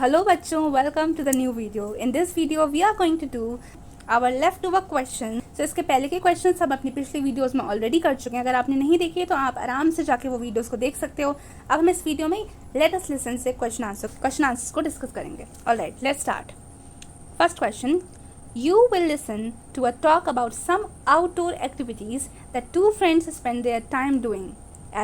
hello बच्चों, welcome to the new video. In this video we are going to do our leftover question. So इसके पहले के question हम अपनी पिछली वीडियोस में ऑलरेडी कर चुके हैं. अगर आपने नहीं देखे तो आप आराम से जाके वो वीडियोस को देख सकते हो. अब हम इस वीडियो में लेट अस लिसन से क्वेश्चन आंसर्स को डिस्कस करेंगे. Alright, let's start. First question. You will listen to a talk about some outdoor activities that two friends spend their time doing.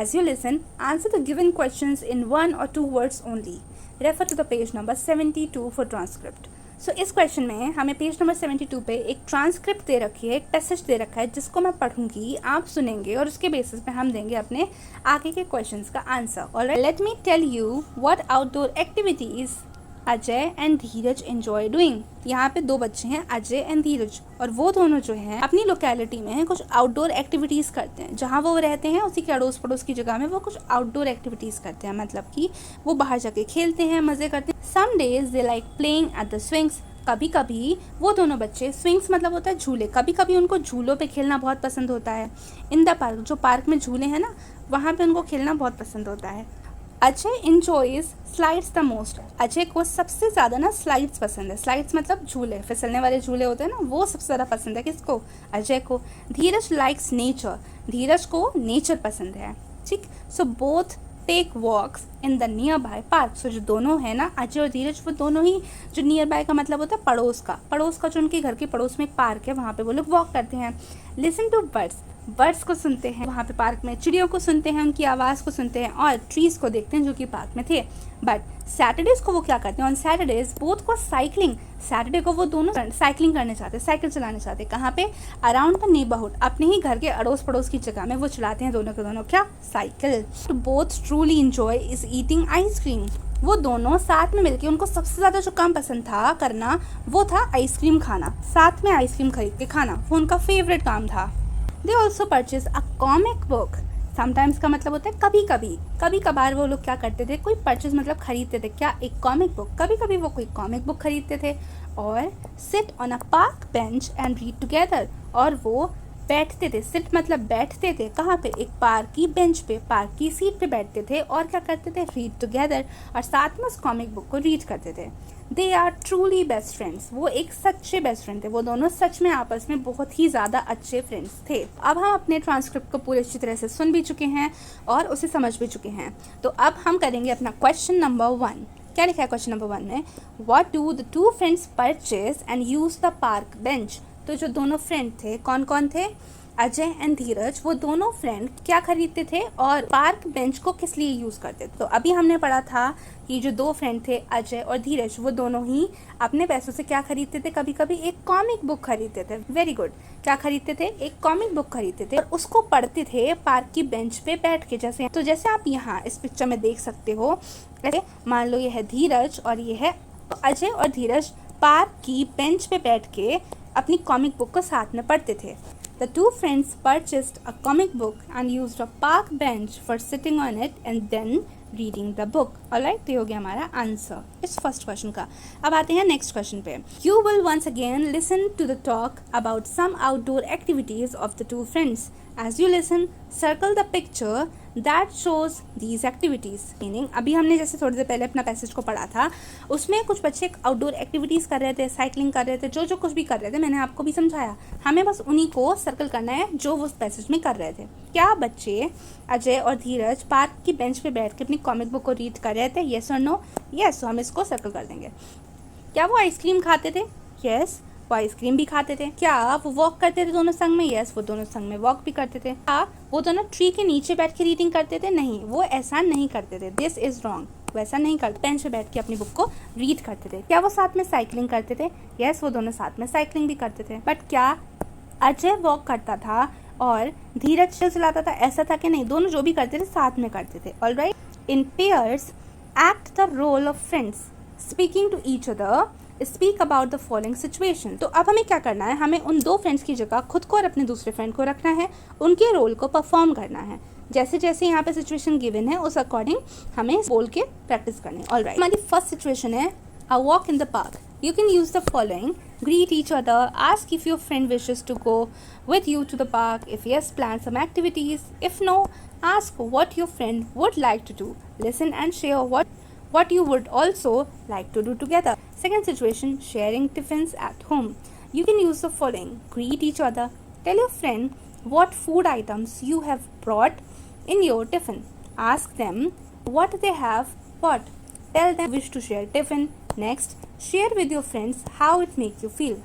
As you listen, answer the given questions in 1 or 2 words only. Refer to the page number 72 for transcript. So इस question में हमें page number 72 पे एक transcript दे रखी है, एक passage दे रखा है जिसको मैं पढ़ूंगी, आप सुनेंगे और उसके बेसिस पे हम देंगे अपने आगे के क्वेश्चंस का answer. Alright, let me tell you what outdoor activities Ajay and Dheeraj enjoy doing. यहाँ पे 2 बच्चे हैं, अजय एंड धीरज, और वो दोनों जो हैं अपनी लोकेलिटी में कुछ आउटडोर एक्टिविटीज़ करते हैं. जहाँ वो रहते हैं उसी के अड़ोस पड़ोस की जगह में वो कुछ आउटडोर एक्टिविटीज़ करते हैं, मतलब कि वो बाहर जाके खेलते हैं, मज़े करते हैं. Some days they like playing at the swings. कभी कभी वो दोनों बच्चे, स्विंग्स मतलब होता है झूले, कभी कभी उनको झूलों पे खेलना बहुत पसंद होता है. इन द पार्क, जो पार्क में झूले हैं ना, वहाँ पे उनको खेलना बहुत पसंद होता है. Ajay enjoys slides the most. Ajay को सबसे ज़्यादा ना स्लाइड्स पसंद है. स्लाइड्स मतलब झूले, फिसलने वाले झूले होते हैं ना, वो सबसे ज़्यादा पसंद है. किसको? अजय को. धीरज लाइक्स नेचर. धीरज को नेचर पसंद है. ठीक. So both take walks in the nearby park. So जो दोनों है ना, अजय और धीरज, वो दोनों ही, जो नियर बाय का मतलब होता है पड़ोस का जो उनके घर के पड़ोस में एक पार्क है, वहाँ पे वो लोग वॉक करते हैं. Listen two birds. बर्ड्स को सुनते हैं वहाँ पे पार्क में, चिड़ियों को सुनते हैं, उनकी आवाज़ को सुनते हैं, और ट्रीज़ को देखते हैं जो कि पार्क में थे. बट सैटरडेज़ को वो क्या करते हैं? ऑन सैटरडेज़ बोथ को साइकिलिंग. सैटरडे को वो दोनों साइकिलिंग करने चाहते हैं, साइकिल चलाने चाहते हैं. कहाँ पे? Around the neighbourhood. अपने ही घर के अड़ोस पड़ोस की जगह में वो चलाते हैं दोनों के दोनों क्या? साइकिल. तो both truly enjoy is eating ice cream. वो दोनों साथ में मिलके, उनको सबसे ज़्यादा जो काम पसंद था करना वो था आइसक्रीम खाना. साथ में आइसक्रीम खरीद के खाना, वो उनका फेवरेट काम था. They also purchase a comic book. Sometimes का मतलब होता है कभी कभार वो लोग क्या करते थे, कोई परचेज मतलब खरीदते थे. क्या? एक कॉमिक बुक. कभी कभी वो कोई कॉमिक बुक खरीदते थे. और sit on a park bench and read together. और वो बैठते थे. सिट मतलब बैठते थे. कहाँ पे? एक पार्क की बेंच पे, पार्क की सीट पे बैठते थे और क्या करते थे? Read together. और साथ में उस कॉमिक बुक को रीड करते थे. They are truly best friends. वो एक सच्चे बेस्ट फ्रेंड थे. वो दोनों सच में आपस में बहुत ही ज़्यादा अच्छे फ्रेंड्स थे. अब हम अपने ट्रांसक्रिप्ट को पूरी अच्छी तरह से सुन भी चुके हैं और उसे समझ भी चुके हैं. तो अब हम करेंगे अपना क्वेश्चन नंबर 1. क्या लिखा है क्वेश्चन नंबर 1 में? What do the two friends purchase and use the park bench. तो जो दोनों फ्रेंड थे, कौन कौन थे? अजय एंड धीरज. वो दोनों फ्रेंड क्या खरीदते थे और पार्क बेंच को किस लिए यूज़ करते थे? तो अभी हमने पढ़ा था कि जो 2 फ्रेंड थे, अजय और धीरज, वो दोनों ही अपने पैसों से क्या खरीदते थे? कभी कभी एक कॉमिक बुक खरीदते थे. Very good. क्या खरीदते थे? एक कॉमिक बुक खरीदते थे और उसको पढ़ते थे पार्क की बेंच पे बैठ के. जैसे आप यहाँ इस पिक्चर में देख सकते हो, ऐसे मान लो ये है धीरज और ये है अजय, और धीरज पार्क की बेंच पे बैठ के अपनी कॉमिक बुक को साथ में पढ़ते थे. The two friends purchased a comic book and used a park bench for sitting on it and then reading the book. Alright, तो ये हो गया हमारा आंसर इस फर्स्ट क्वेश्चन का. अब आते हैं नेक्स्ट क्वेश्चन पे. You will once again listen to the talk about some outdoor activities of the two friends. As you listen, circle the picture that shows these activities. Meaning, अभी हमने जैसे थोड़ी देर पहले अपना पैसेज को पढ़ा था, उसमें कुछ बच्चे आउटडोर एक्टिविटीज़ कर रहे थे, साइकिलिंग कर रहे थे, जो कुछ भी कर रहे थे, मैंने आपको भी समझाया. हमें बस उन्हीं को सर्कल करना है जो वो उस पैसेज में कर रहे थे. क्या बच्चे अजय और धीरज पार्क की बेंच पे बैठ के अपनी कॉमिक बुक को रीड कर रहे थे? येस और नो? येस. तो हम इसको सर्कल कर देंगे. क्या वो आइसक्रीम खाते थे? येस, वो आइसक्रीम भी खाते थे. क्या वो वॉक करते थे दोनों संग में? यस, वो दोनों संग में वॉक भी करते थे. क्या वो दोनों ट्री के नीचे बैठ के रीडिंग करते थे? नहीं, वो ऐसा नहीं करते थे. This is wrong. वैसा नहीं करते. बेंच पे बैठ के अपनी बुक को रीड करते थे. क्या वो साथ में साइकिलिंग करते थे? यस, वो दोनों साथ में साइकिलिंग भी करते थे. बट क्या अजय वॉक करता था और धीरज चलाता था? ऐसा था कि नहीं, दोनों जो भी करते थे साथ में करते थे. Alright. In pairs act the role of friends speaking to each other. Speak about the following situation. तो अब हमें क्या करना है? हमें उन 2 फ्रेंड्स की जगह खुद को और अपने दूसरे फ्रेंड को रखना है, उनके रोल को परफॉर्म करना है. जैसे जैसे यहाँ पे सिचुएशन गिवन है उस अकॉर्डिंग हमें बोल के प्रैक्टिस करनी है. ऑलराइट, हमारी फर्स्ट सिचुएशन है a walk in the park. You can use the following: greet each other, ask if your friend wishes to go with you to the park. If yes, plan some activities. If no, ask what your friend would like to do. Listen and share what you would also like to do together. Second situation, sharing tiffins at home. You can use the following: greet each other, tell your friend what food items you have brought in your tiffin, ask them what they have bought, tell them wish to share tiffin. Next, share with your friends how it makes you feel.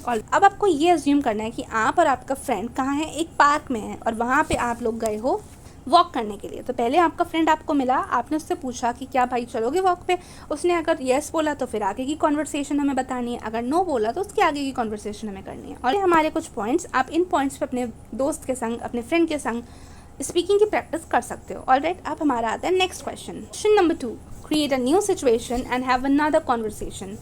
और अब आपको ये assume करना है कि आप और आपका फ्रेंड कहाँ है, एक पार्क में है और वहाँ पे आप लोग गए हो वॉक करने के लिए। तो पहले आपका फ्रेंड आपको मिला, आपने उससे पूछा कि क्या भाई चलोगे वॉक पे। उसने अगर येस बोला तो फिर आगे की कॉन्वर्सेशन हमें बतानी है, अगर नो बोला तो उसकी आगे की कॉन्वर्सेशन हमें करनी है। और हमारे कुछ पॉइंट्स, आप इन पॉइंट्स पे अपने दोस्त के संग, अपने फ्रेंड के संग स्पीकिंग की प्रैक्टिस कर सकते हो। ऑलराइट, अब हमारा आता है next question number 2, create a new situation and have another conversation.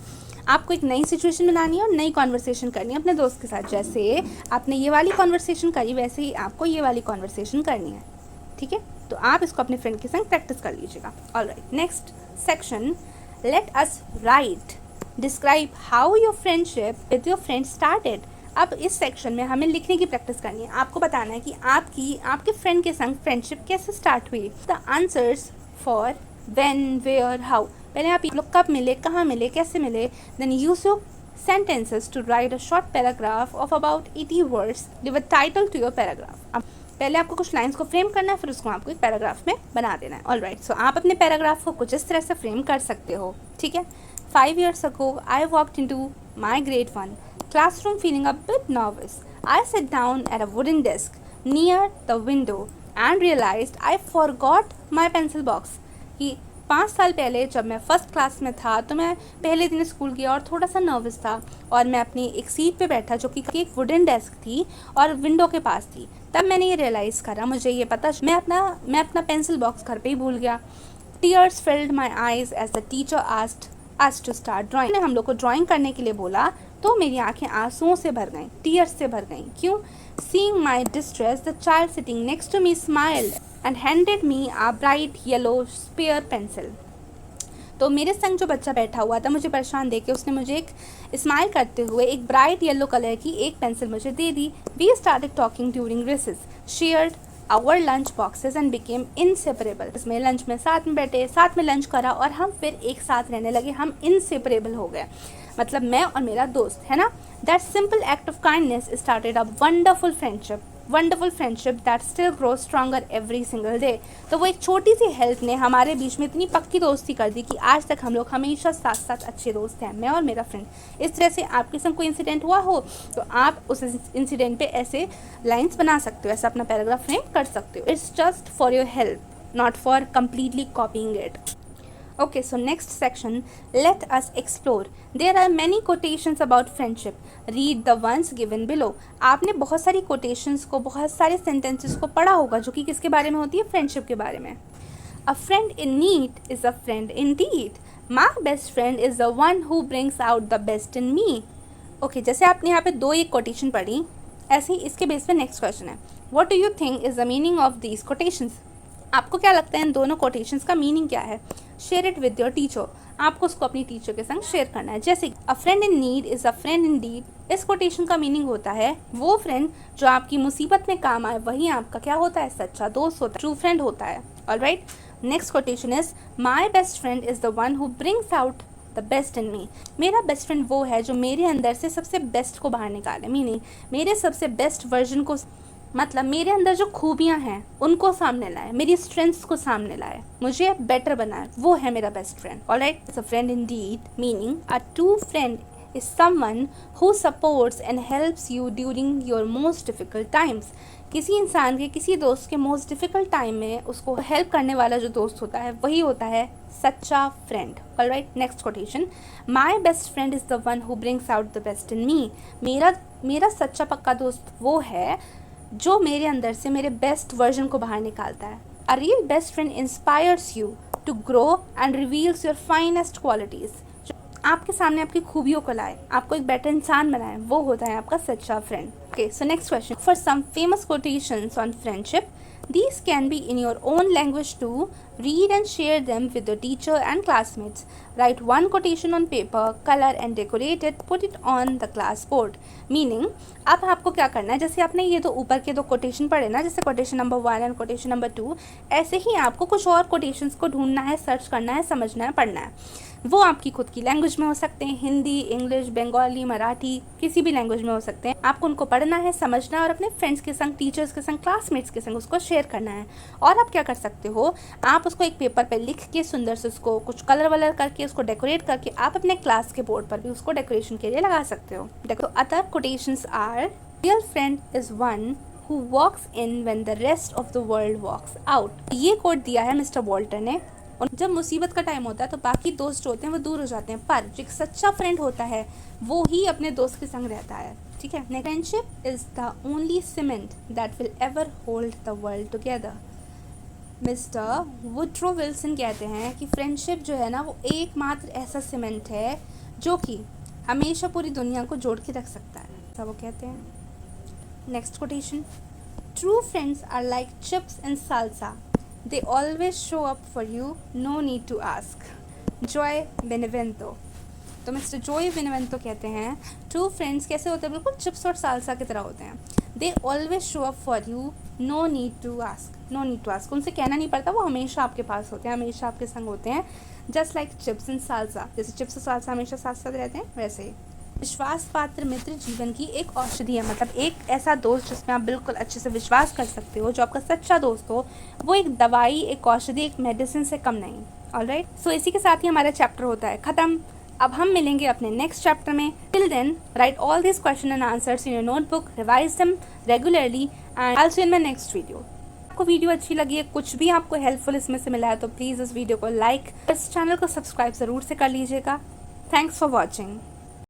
आपको एक नई सिचुएशन बनानी है और नई कॉन्वर्सेशन करनी है अपने दोस्त के साथ। जैसे आपने ये वाली कॉन्वर्सेशन करी वैसे ही आपको ये वाली कॉन्वर्सेशन करनी है, ठीक है। तो आप इसको अपने फ्रेंड के संग प्रैक्टिस कर लीजिएगा। Alright, next section, let us right, describe how your friendship with your friend started. अब इस सेक्शन में हमें लिखने की प्रैक्टिस करनी है। आपको बताना है कि आपके फ्रेंड के संग फ्रेंडशिप कैसे स्टार्ट हुई। The answers for when, where, how. पहले आप लोग कब मिले, कहाँ मिले, कैसे मिले। Then use your sentences to write a short paragraph of about 80 words. Give a title to your paragraph. अब पहले आपको कुछ लाइंस को फ्रेम करना है, फिर उसको आपको एक पैराग्राफ में बना देना है। ऑलराइट, सो आप अपने पैराग्राफ को कुछ इस तरह से फ्रेम कर सकते हो, ठीक है। 5 years ago, I walked into my grade 1 classroom feeling a bit nervous. I sat down at a wooden desk near the window and realized I forgot my pencil box. कि 5 साल पहले जब मैं फर्स्ट क्लास में था तो मैं पहले दिन स्कूल गया और थोड़ा सा नर्वस था और मैं अपनी एक सीट पे बैठा जो कि एक वुडन डेस्क थी और विंडो के पास थी। तब मैंने ये रियलाइज़ करा, मुझे ये पता मैं अपना पेंसिल बॉक्स घर पे ही भूल गया। Tears filled my eyes as the teacher asked us to start drawing. हम लोग को ड्राइंग करने के लिए बोला तो मेरी आंखें आंसुओं से भर गईं, टीयर्स से भर गईं। क्यों? Seeing my distress, the child sitting next to me smiled and handed me a bright yellow spare pencil. तो मेरे संग जो बच्चा बैठा हुआ था मुझे परेशान देख के उसने मुझे एक स्माइल करते हुए एक ब्राइट येलो कलर की एक पेंसिल मुझे दे दी। We started talking during recess, shared our lunch boxes and became inseparable. इसमें लंच में साथ में बैठे, साथ में लंच करा और हम फिर एक साथ रहने लगे, हम इनसेपरेबल हो गए, मतलब मैं और मेरा दोस्त, है ना। That simple act of kindness started a wonderful friendship that still grows stronger every single day. तो वो एक छोटी सी हेल्प ने हमारे बीच में इतनी पक्की दोस्ती कर दी कि आज तक हम लोग हमेशा साथ साथ अच्छे दोस्त हैं, मैं और मेरा फ्रेंड। इस तरह से आपके संग कोई इंसिडेंट हुआ हो तो आप उस इंसिडेंट पे ऐसे लाइन्स बना सकते हो, ऐसा अपना पैराग्राफ फ्रेम कर सकते हो। It's just for your help, not for completely copying it. Okay, so next section, let us explore. There are many quotations about friendship. Read the ones given below. आपने बहुत सारी quotations को, बहुत सारे sentences को पढ़ा होगा जो कि किसके बारे में होती है, friendship के बारे में। A friend in need is a friend indeed. My best friend is the one who brings out the best in me. Okay, जैसे आपने यहाँ पे 2 एक quotation पढ़ी, ऐसे ही इसके बेस पे नेक्स्ट क्वेश्चन है, What do you think is the meaning of these quotations? आपको क्या लगता है इन दोनों कोटेशंस का मीनिंग क्या है? Share it with your teacher, आपको उसको अपनी टीचर के संग शेयर करना है। जैसे a friend in need is a friend in deed, इस कोटेशन का मीनिंग होता है वो फ्रेंड जो आपकी मुसीबत में काम आए वही आपका क्या होता है, सच्चा दोस्त होता है, ट्रू फ्रेंड होता है। Alright, next quotation is my best friend is the one who brings out the best in me. मेरा बेस्ट फ्रेंड वो है जो मेरे अंदर से सबसे बेस्ट को बाहर निकाले, मीनिंग मेरे सबसे बेस्ट वर्जन को, मतलब मेरे अंदर जो खूबियाँ हैं उनको सामने लाए, मेरी स्ट्रेंथ्स को सामने लाए, मुझे बेटर बनाए, वो है मेरा best friend. Alright, it's a friend Indeed meaning a true friend is someone who supports and helps you during your most difficult times. किसी इंसान के, किसी दोस्त के मोस्ट डिफ़िकल्ट टाइम में उसको हेल्प करने वाला जो दोस्त होता है वही होता है सच्चा friend. Alright, next quotation, my best friend is the one who brings out the best in me. मेरा सच्चा पक्का दोस्त वो है जो मेरे अंदर से मेरे बेस्ट वर्जन को बाहर निकालता है। A real best friend inspires you to grow and reveals your finest qualities. आपके सामने आपकी खूबियों को लाए, आपको एक बेटर इंसान बनाए, वो होता है आपका सच्चा friend. Okay, so next question, for some famous quotations on friendship, these can be in your own language too, Read and share them with your teacher and classmates. Write one quotation on paper, color and decorate it, put it on the class board. Meaning, अब आपको क्या करना है, जैसे आपने ये दो ऊपर के दो कोटेशन पढ़े ना, जैसे quotation number 1 and quotation number 2, ऐसे ही आपको कुछ और कोटेशंस को ढूंढना है, सर्च करना है, समझना है, पढ़ना है। वो आपकी खुद की लैंग्वेज में हो सकते हैं, हिंदी, इंग्लिश, बंगाली, मराठी, किसी भी लैंग्वेज में हो सकते हैं। आपको उनको पढ़ना है, समझना है और अपने फ्रेंड्स के संग, टीचर्स के संग, क्लासमेट्स के संग उसको शेयर करना है। और आप क्या कर सकते हो, आप उसको एक पेपर पे लिख के सुंदर से उसको कुछ कलर वलर करके उसको डेकोरेट करके आप अपने क्लास के बोर्ड पर भी उसको डेकोरेशन के लिए लगा सकते हो। देखो, other quotations are, real friend is one who walks in when the rest of the world walks out. ये कोट दिया है मिस्टर वॉल्टर ने। और जब मुसीबत का टाइम होता है तो बाकी दोस्त जो होते हैं वो दूर हो जाते हैं, पर जो एक सच्चा फ्रेंड होता है वो ही अपने दोस्त के संग रहता है। ठीक है, friendship is the only cement that will ever hold the world together. Mister Woodrow Wilson कहते हैं कि फ्रेंडशिप जो है ना वो एकमात्र ऐसा सीमेंट है जो कि हमेशा पूरी दुनिया को जोड़ के रख सकता है, ऐसा वो कहते हैं। Next quotation, true friends are like chips and salsa, they always show up for you, no need to ask. Joy Benevento। तो मिस्टर जॉय बेनेवेंतो कहते हैं ट्रू फ्रेंड्स कैसे होते हैं, बिल्कुल चिप्स और सालसा की तरह होते हैं। They always show up for you, no need to ask, no need to ask, उनसे कहना नहीं पड़ता, वो हमेशा आपके पास होते हैं, हमेशा आपके संग होते हैं। Just like chips and salsa, जैसे चिप्स और सालसा हमेशा साथ साथ रहते हैं, वैसे ही विश्वास पात्र मित्र जीवन की एक औषधि है। मतलब एक ऐसा दोस्त जिसमें आप बिल्कुल अच्छे से विश्वास कर सकते हो, जो आपका सच्चा दोस्त हो, वो एक दवाई, एक औषधि, एक मेडिसिन से कम नहीं। ऑलराइट, सो इसी के साथ ही हमारा चैप्टर होता है ख़त्म। अब हम मिलेंगे अपने नेक्स्ट चैप्टर में। Till then write all this question and answers in your notebook, revise them regularly and I will see you in my next video. आपको वीडियो अच्छी लगी है, कुछ भी आपको हेल्पफुल इसमें से मिला है तो प्लीज़ इस वीडियो को लाइक, इस चैनल को सब्सक्राइब ज़रूर से कर लीजिएगा। Thanks for watching.